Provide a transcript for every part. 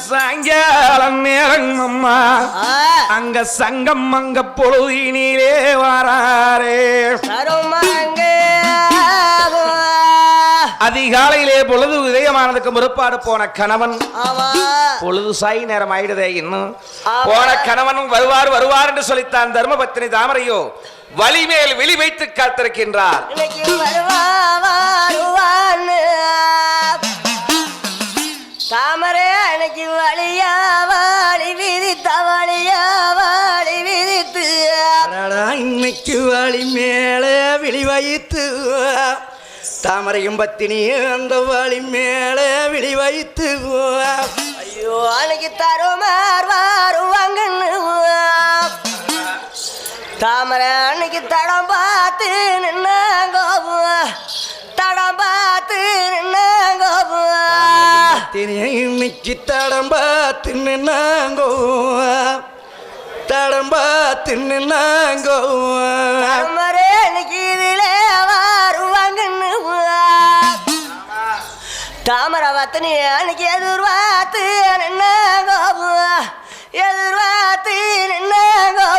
சாயங்காலம் நேரம் அம்மா அங்க சங்கம் அங்க பொழுதினிலே வராரே அதிகாலையிலே பொழுது உதயமானதுக்கு முற்பாடு போன கணவன் பொழுது சாய் நேரம் ஆயிடுதே இன்னும் போன கணவனும் வருவார் வருவார் என்று சொல்லித்தான் தர்மபத்தினி தாமரையோ வலிமேல் விழி வைத்து காத்திருக்கின்றார். தாமரை அன்னைக்கு வழியா வாழி விதித்த வழியா வாழி விதித்து இன்னைக்கு வழி மேல விழி வைத்து தாமரையும் பத்தினி அந்த வழி மேல விழி வைத்து ஐயோ அன்னைக்கு தருமார் வாருவாங்கன்னு தாமரை அன்னைக்கு தடம் பார்த்து நின்னாங்க தடம் பார்த்து நின்னாங்க இன்னைக்கு தடம் பார்த்து நின்னாங்க தடம் பார்த்து நின்னாங்க தாமரை அன்னைக்கு இதிலே வாருவாங்கன்னு தாமரை பத்தினி அன்னைக்கு எதிர்பார்த்து நின்னாங்க எதிர்பார்த்து நின்னாங்க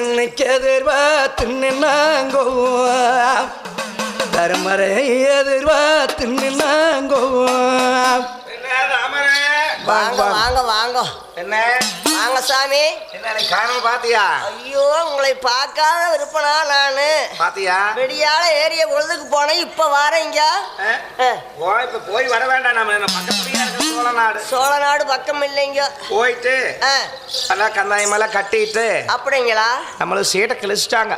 இன்னைக்கு எதிர்பார்த்து நின்னாங்க தருமரை எதிர்பார்த்து நின்னாங்க. வாங்க வாங்க வாங்க என்ன வாங்க சாமி. என்ன காரணம் பாத்தியா? ஐயோ உங்களை பார்க்காத விருப்பனா நானு பாத்தியா? வெடியால ஏரிய பொழுதுக்கு போனேன் இப்ப வாரீங்க. இப்ப போய் வர வேண்டாம், நம்ம பக்கத்துலயே இருக்க சோழநாடு. சோழநாடு பக்கம் இல்லைங்க. போயிட்டு எல்லாம் கந்தாயமெல்லாம் கட்டிட்டு அப்படிங்களா? நம்மளும் சீட்டை கிழிச்சிட்டாங்க.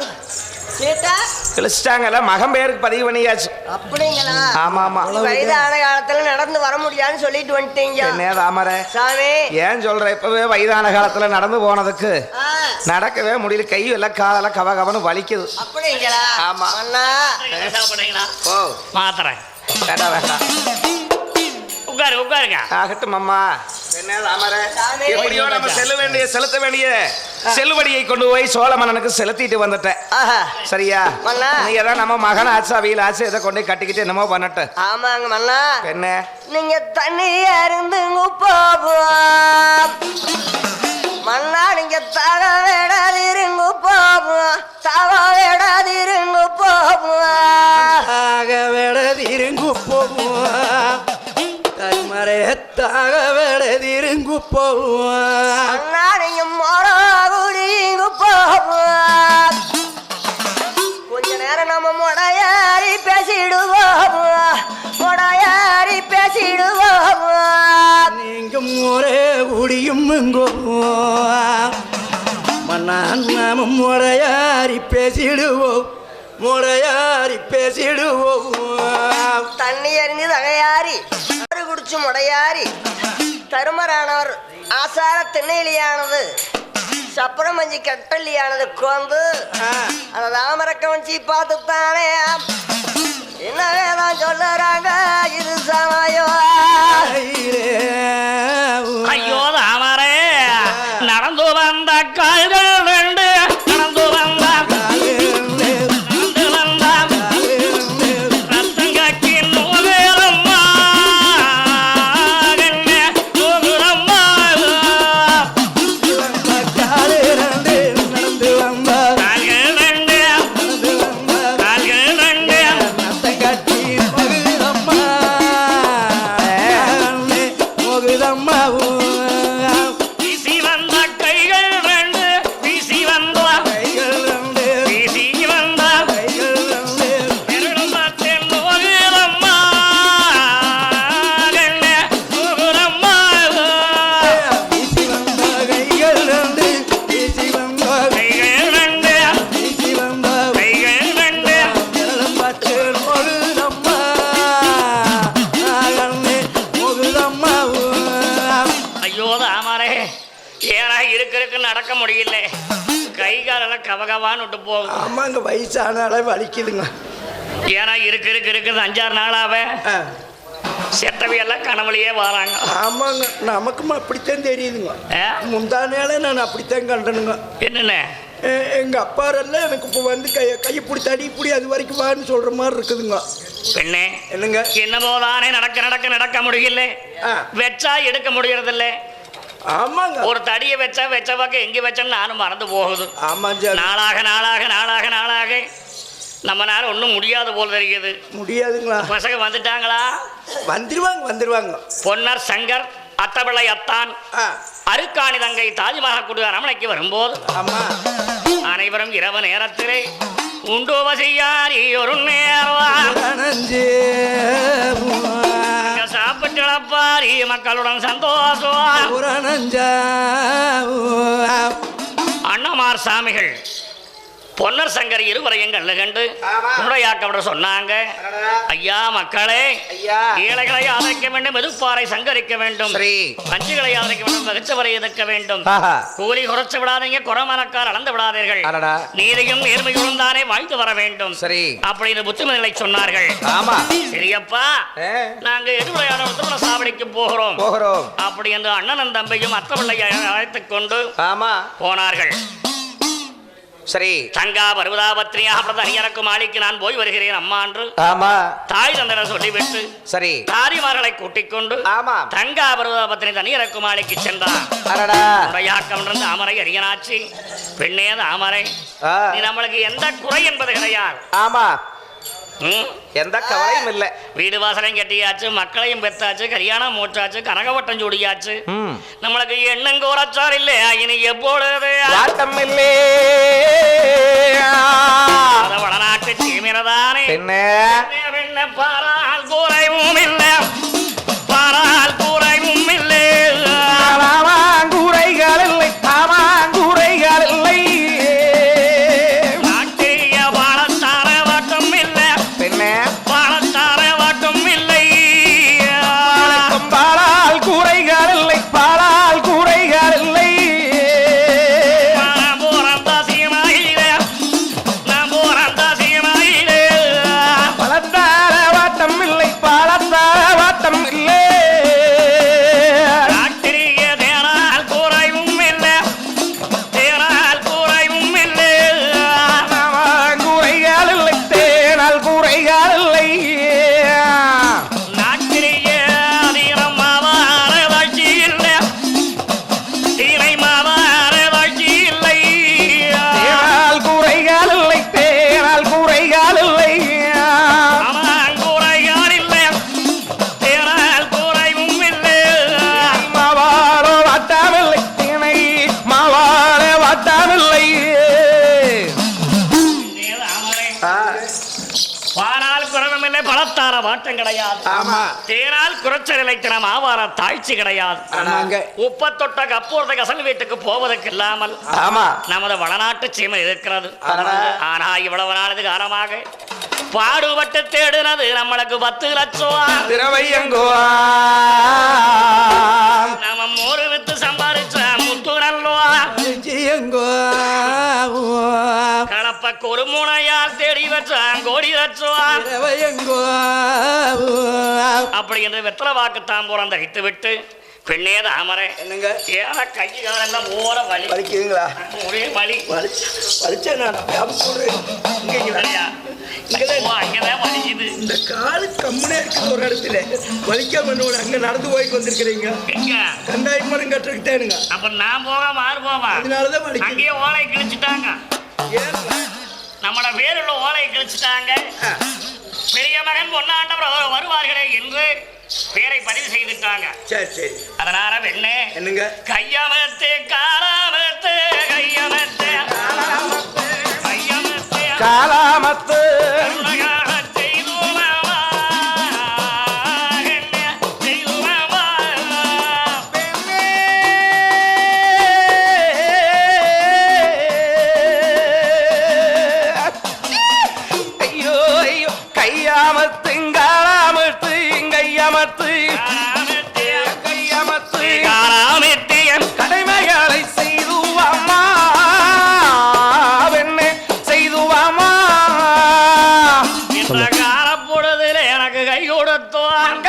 கிழிச்சிட்டாங்கல்ல, மகன் பேருக்கு பதிவு பண்ணியாச்சு. அப்படிங்களா? ஆமா ஆமா. வயதான காலத்துல நடந்து வர முடியாதுன்னு சொல்லிட்டு வந்துட்டீங்க. என்ன தாமரை சாமி ஏன் சொல்ற? இப்பவே வயதான காலத்துல நடந்து போனதுக்கு நடக்கவே முடியல, கை எல்லாம் காலெல்லாம் கவகவன்னு வலிக்குது. அப்படிங்களா? ஆமா. ஓ மாத்திரேன். வேண்டாம் வேண்டாம், உட்காருங்க. ஆகட்டும் அம்மா. என்ன தாமரை எப்படியோ நம்ம செலுத்த வேண்டிய செல்லுபடியை கொண்டு போய் சோழ மன்னனுக்கு செலுத்திட்டு வந்துட்டேன். சரியா? நீ ஏதாவது நம்ம மகன் ஆச்சு அவியல் ஆச்சு எதை கொண்டு கட்டிக்கிட்டு என்னமோ பண்ணட்டு. ஆமாங்க மன்னா. என்ன நீங்க தண்ணியா இருந்துங்க போவோம் மன்னா, நீங்க தக விடாதிருங்க போவோம் தவ விடாதிருங்க போவோம் தாக விடாதிருங்க போவோம் தருமரை தாக விடாதிருங்க போவோம் அண்ணா நீங்க மொடகுடிங்க போவோம் கொஞ்ச நேரம் நம்ம மொடையாரி பேசிடுவோம் மொடையாரி பேசிடுவோம் நீங்க ஒரே குடியும் மன்னா நாம முறையாரி பேசிடுவோம் முறையாரி பேசிடுவோம். தண்ணி எறிஞ்சு தகையாரி குடிச்சு முடையாரி தருமரானவர் ஆசார திண்ணையிலியானது சப்பரம் மஞ்சி கட்டலியானது கோந்து அந்த தாமரக்கம் வச்சு பார்த்துத்தானே என்ன வேதான் சொல்லுறாங்க. இது சமயம் ஐயோ தாமரை நடந்து வந்த கால்கள் ரெண்டு நடந்து வந்த நடக்க முடியல, கை காலெல்லாம் கவகவான்னு விட்டு போகும். ஆமாங்க வயசானால வலிக்குதுங்க. ஏன்னா இருக்குது 5-6 நாளாவே செத்தவையெல்லாம் கனவுலையே வராங்க. ஆமாங்க நமக்கும் அப்படித்தான் தெரியுதுங்க. முந்தானால நான் அப்படித்தான் கண்டனுங்க. என்னென்ன எங்க அப்பாரெல்லாம் எனக்கு இப்போ வந்து கைப்பிடி தடிப்பிடி அது வரைக்கும் வான்னு சொல்ற மாதிரி இருக்குதுங்க. பெண்ணே என்னங்க? என்னமோதானே நடக்க முடியல, வச்சா எடுக்க முடியறதில்ல. ஆமாங்க. ஒரு தடியை வச்சா வச்ச பக்கம் எங்க வச்சேன்னு நானும் மறந்து போகுது. ஆமா. நாளாக நம்மனால ஒன்றும் முடியாது போல தெரியுது. முடியாதுங்களா? பசங்க வந்துட்டாங்களா? வந்துருவாங்க. பொன்னர் சங்கர் அத்தபிள்ளை அத்தான் அருக்காணி தங்கை தாஜ்மஹால் அரமனைக்கு வரும்போது அனைவரும் இரவு நேரத்திலே உண்டோ வசியாரி ஒரு நேரம் சாப்பிட்டு இழப்பாரி மக்களுடன் சந்தோஷம். அண்ணமார் சாமிகள் பொன்னர் சங்கர் இருவரையும் கண்டு கண்டு உடையாக்க சொன்னாங்க, ஐயா மக்களே, ஏழைகளை ஆதரிக்க வேண்டும், மெதுப்பாறை சங்கரிக்க வேண்டும், பஞ்சுகளை ஆதரிக்க வேண்டும், வகிச்சவரை எதிர்க்க வேண்டும், கூலி குறைச்சு விடாதீங்க, குறமனக்கால் அளந்து விடாதீர்கள், நீதியும் நேர்மையுடன் தானே வாழ்ந்து வர வேண்டும் அப்படின்னு புத்திமதிகளை சொன்னார்கள். சரியப்பா, நாங்க எதிர்விளையாட திருமண சாவடிக்கு போகிறோம் அப்படி என்று அண்ணனும் தம்பியும் அத்தபிள்ளையை அழைத்துக் கொண்டு போனார்கள். சரி, தங்கா பருவதாபத்ரியாக தனியரக்கு மாளிக்கு நான் போய் வருகிறேன் அம்மா என்று தாய் தந்தர சொல்லிவிட்டு சரி தாரிமார்களை கூட்டிக் கொண்டு தங்கா பருவதாபத்ரி தனியரக்கு மாளிக்கு சென்றான். அமரை அரியனாச்சி, பெண்ணே அமரை, நீ நம்மளுக்கு எந்த குறை என்பது கிடையாது. எந்த கவலையும் இல்ல. வீடு வாசலையும் கட்டியாச்சு, மக்களையும் பெத்தாச்சு, கல்யாணம் மூச்சாச்சு, கனகவட்டம் சூடியாச்சு, நம்மளுக்கு எண்ணம் கோரச்சார் இல்லையா? இனி எப்பொழுது ஆட்டம் இல்லே வடநாட்டு சீமிரதானே என்ன பாரால் கூரையும் இல்லை, பாரால் கூரையும் இல்லை, கூரைகள் இல்லை, கூரைகள் இல்லை, பாலால் கூரைகள் இல்லை, பாலால் கூரைகள் இல்லை, பழத்தார வாட்டம் இல்லை, பாலத்தார வாட்டம் இல்லை, தேனால் கூரையும் இல்லை, தேனால் கூரையும் இல்லை, கூரைகள் இல்லை, தேனால் கூரைகள் இல்லை, பலத்தார வாட்டம் கிடையாது, தேனால் குறைச்சல் இலைத்தனம் ஆவார தாழ்ச்சி கிடையாது, உப்பத்தொட்ட கப்போர்த கசல் வீட்டுக்கு போவதற்கு இல்லாமல் நமது வடநாட்டு சீமை இருக்கிறது. ஆனா இவ்வளவு நாளது காரணமாக பாடுபட்டு தேடுனது நம்மளுக்கு 10 லட்சம் திரவையங்கோவா, நம்ம மோரு வித்து சம்பாதிச்ச முத்து நல்லவா, கலப்பக்கு ஒரு முனையால் தேடி வச்சான் கோடி லட்சம் அப்படி என்று வெத்தலை வாக்கு தாம்பூரம் தரித்து விட்டு பெண்ணே தாமரை, என்னங்க ஏன கை காலெல்லாம் ஓர வலி வலிக்குதுங்களா? ஒரே வலி அங்கதான் வலிக்குது. இந்த காலு கம்முனே இருக்குது ஒரு இடத்துல வலிக்காம அங்க நடந்து போயிட்டு வந்திருக்கிறீங்க. கண்டாயம் மரம் கட்டுக்கிட்டேனுங்க. அப்ப நான் போக மாறு போவா, அதனாலதான் வலிக்கு. அங்கேயே ஓலை கிழிச்சுட்டாங்க, நம்மளோட பேருள்ள ஓலையை கிழிச்சுட்டாங்க. பெரிய மகன் பொன்னாண்டவர் வருவார்களே என்று பேரை பதிவு செய்துட்டாங்க. சரி சரி. அதனால பெண்ணே என்னங்க கையமத்து காலாமத்து கையமத்து கையமத்து காலாமத்து கடைமைகளை செய்துவாமா வெண்ணே செய்துவாமா என்ற காலப்பொழுதில் எனக்கு கை கொடுத்தோம்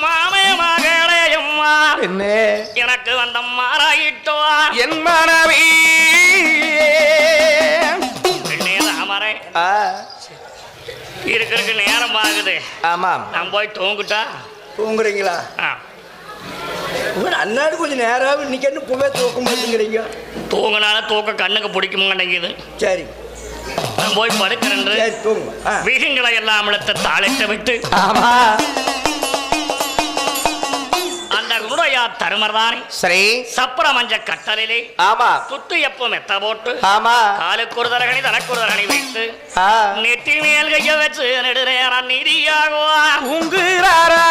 மாமே மகளேயம்மா என்ன எனக்கு வந்த மாறாயிட்டோ என் மனைவி ராமரே இருக்கிறதுக்கு நேரம் ஆகுது. ஆமாம் நான் போய் தூங்கிட்டா தூங்குறீங்களா? அண்ணாடு கொஞ்சம் நேரம் இன்னைக்கு என்ன புவே தூக்க மாட்டேங்கிறீங்க. தூங்கினாலும் தூக்க கண்ணுக்கு பிடிக்க மாட்டேங்குது. சரி நான் போய் படுக்கிறேன். சரி தூங்கு. வீகங்களை எல்லாம் இழுத்து தாளிட்டு விட்டு ஆமா அந்த குருடையா தருமர்தானே சரி சப்பர மஞ்ச கட்டலிலே ஆமா துத்து எப்போ மெத்த போட்டு ஆமா காலுக்கு ஒரு தரகணி தனக்கு ஒரு தரகணி வைத்து நெட்டி மேல் கைய வச்சு நெடுநேரம் நீதியாகுவார் உங்குறாரா